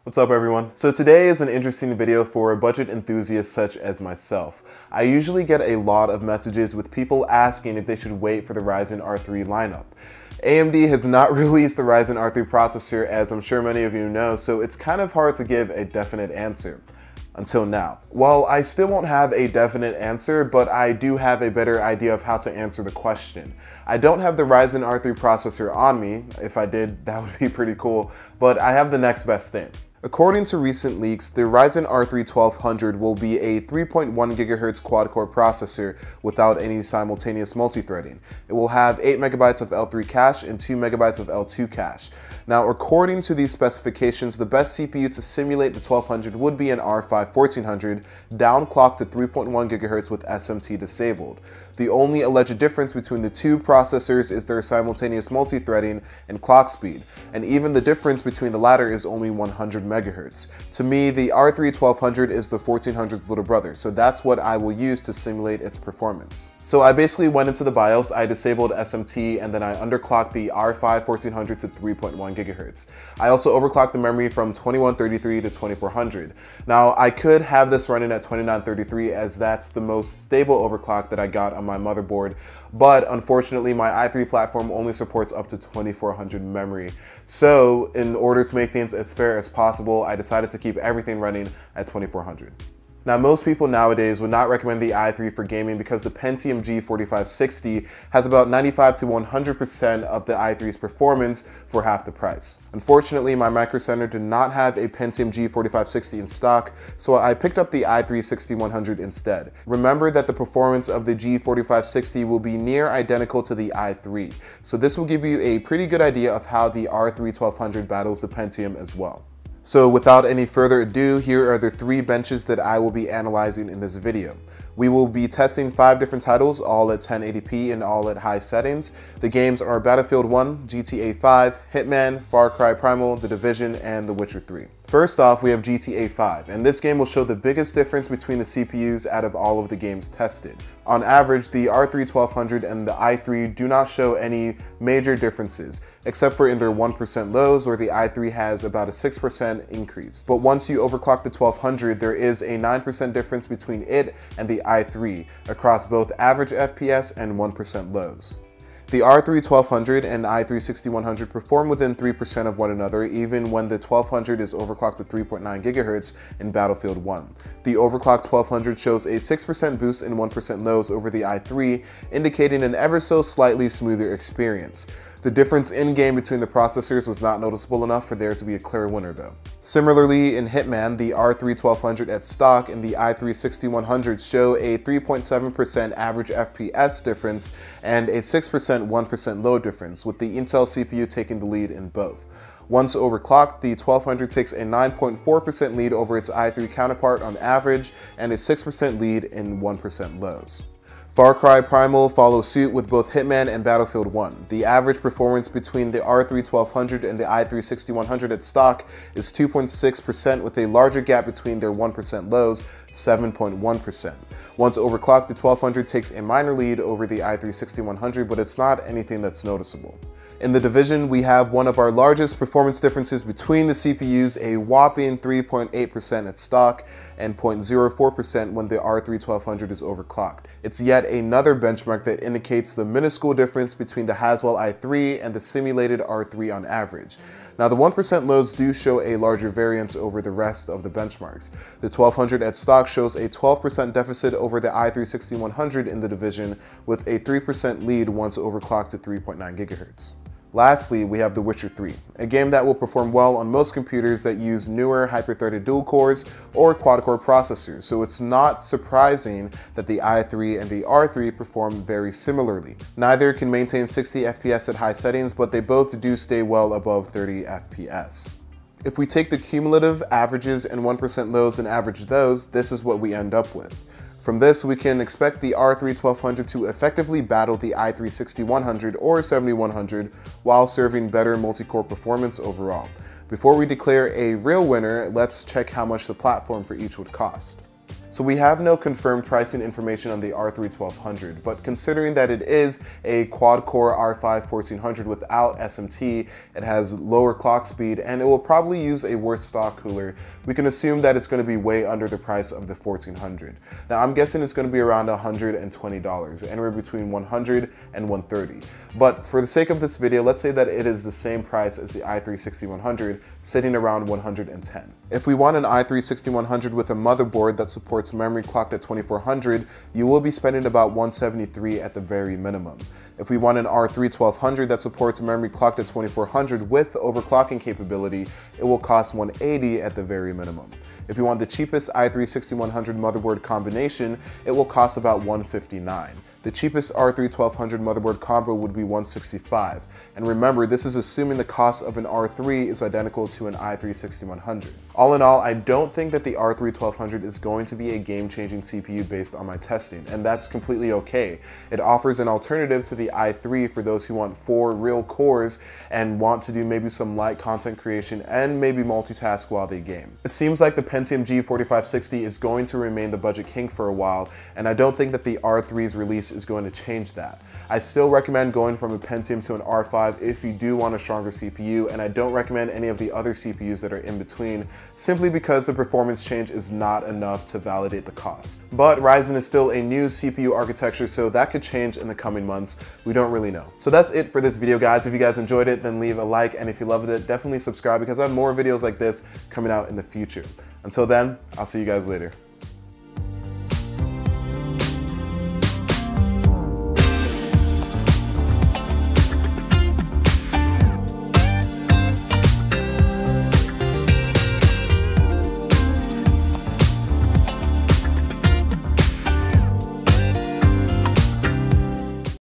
What's up everyone? So today is an interesting video for budget enthusiasts such as myself. I usually get a lot of messages with people asking if they should wait for the Ryzen R3 lineup. AMD has not released the Ryzen R3 processor, as I'm sure many of you know, so it's kind of hard to give a definite answer. Until now. Well, I still won't have a definite answer, but I do have a better idea of how to answer the question. I don't have the Ryzen R3 processor on me. If I did, that would be pretty cool, but I have the next best thing. According to recent leaks, the Ryzen R3 1200 will be a 3.1 GHz quad-core processor without any simultaneous multi-threading. It will have 8 MB of L3 cache and 2 MB of L2 cache. Now, according to these specifications, the best CPU to simulate the 1200 would be an R5 1400, downclocked to 3.1 GHz with SMT disabled. The only alleged difference between the two processors is their simultaneous multi-threading and clock speed, and even the difference between the latter is only 100 MHz. To me, the R3 1200 is the 1400's little brother, so that's what I will use to simulate its performance. So I basically went into the BIOS, I disabled SMT, and then I underclocked the R5 1400 to 3.1 GHz. I also overclocked the memory from 2133 to 2400. Now, I could have this running at 2933 as that's the most stable overclock that I got on my motherboard, but unfortunately my i3 platform only supports up to 2400 memory. So in order to make things as fair as possible, I decided to keep everything running at 2400. Now, most people nowadays would not recommend the i3 for gaming because the Pentium G4560 has about 95 to 100% of the i3's performance for half the price. Unfortunately, my Micro Center did not have a Pentium G4560 in stock, so I picked up the i3 6100 instead. Remember that the performance of the G4560 will be near identical to the i3, so this will give you a pretty good idea of how the R3 1200 battles the Pentium as well. So without any further ado, here are the 3 benches that I will be analyzing in this video. We will be testing 5 different titles, all at 1080p and all at high settings. The games are Battlefield 1, GTA 5, Hitman, Cry Primal, The Division, and The Witcher 3. First off, we have GTA 5, and this game will show the biggest difference between the CPUs out of all of the games tested. On average, the R3 1200 and the i3 do not show any major differences, except for in their 1% lows, where the i3 has about a 6% increase. But once you overclock the 1200, there is a 9% difference between it and the i3 across both average FPS and 1% lows. The R3 1200 and i3 6100 perform within 3% of one another, even when the 1200 is overclocked to 3.9 GHz in Battlefield 1. The overclocked 1200 shows a 6% boost and 1% lows over the i3, indicating an ever so slightly smoother experience. The difference in-game between the processors was not noticeable enough for there to be a clear winner though. Similarly, in Hitman, the R3 1200 at stock and the i3 6100 show a 3.7% average FPS difference and a 6% 1% load difference, with the Intel CPU taking the lead in both. Once overclocked, the 1200 takes a 9.4% lead over its i3 counterpart on average and a 6% lead in 1% lows. Cry Primal follows suit with both Hitman and Battlefield 1. The average performance between the R3 1200 and the i3 6100 at stock is 2.6%, with a larger gap between their 1% lows, 7.1%. Once overclocked, the 1200 takes a minor lead over the i3 6100, but it's not anything that's noticeable. In The Division, we have one of our largest performance differences between the CPUs, a whopping 3.8% at stock and 0.04% when the R3 1200 is overclocked. It's yet another benchmark that indicates the minuscule difference between the Haswell i3 and the simulated R3 on average. Now, the 1% lows do show a larger variance over the rest of the benchmarks. The 1200 at stock shows a 12% deficit over the i3 6100 in The Division, with a 3% lead once overclocked to 3.9 GHz. Lastly, we have The Witcher 3, a game that will perform well on most computers that use newer hyper-threaded dual cores or quad-core processors, so it's not surprising that the i3 and the R3 perform very similarly. Neither can maintain 60 FPS at high settings, but they both do stay well above 30 FPS. If we take the cumulative averages and 1% lows and average those, this is what we end up with. From this, we can expect the R3 1200 to effectively battle the i3 6100 or 7100 while serving better multi-core performance overall. Before we declare a real winner, let's check how much the platform for each would cost. So we have no confirmed pricing information on the R3 1200, but considering that it is a quad-core R5 1400 without SMT, it has lower clock speed, and it will probably use a worse stock cooler, we can assume that it's going to be way under the price of the 1400. Now I'm guessing it's going to be around $120, anywhere between $100 and $130. But for the sake of this video, let's say that it is the same price as the i3-6100, sitting around $110. If we want an i3-6100 with a motherboard that supports memory clocked at 2400, you will be spending about $173 at the very minimum. If we want an R3 1200 that supports memory clocked at 2400 with overclocking capability, it will cost $180 at the very minimum. If you want the cheapest i3-6100 motherboard combination, it will cost about $159. The cheapest R3 1200 motherboard combo would be $165. And remember, this is assuming the cost of an R3 is identical to an i3-6100. All in all, I don't think that the R3 1200 is going to be a game-changing CPU based on my testing, and that's completely okay. It offers an alternative to the i3 for those who want 4 real cores and want to do maybe some light content creation and maybe multitask while they game. It seems like the Pentium G4560 is going to remain the budget king for a while, and I don't think that the R3's release is going to change that. I still recommend going from a Pentium to an R5 if you do want a stronger CPU, and I don't recommend any of the other CPUs that are in between, simply because the performance change is not enough to validate the cost. But Ryzen is still a new CPU architecture, so that could change in the coming months. We don't really know. So that's it for this video, guys. If you guys enjoyed it, then leave a like, and if you loved it, definitely subscribe because I have more videos like this coming out in the future. Until then, I'll see you guys later.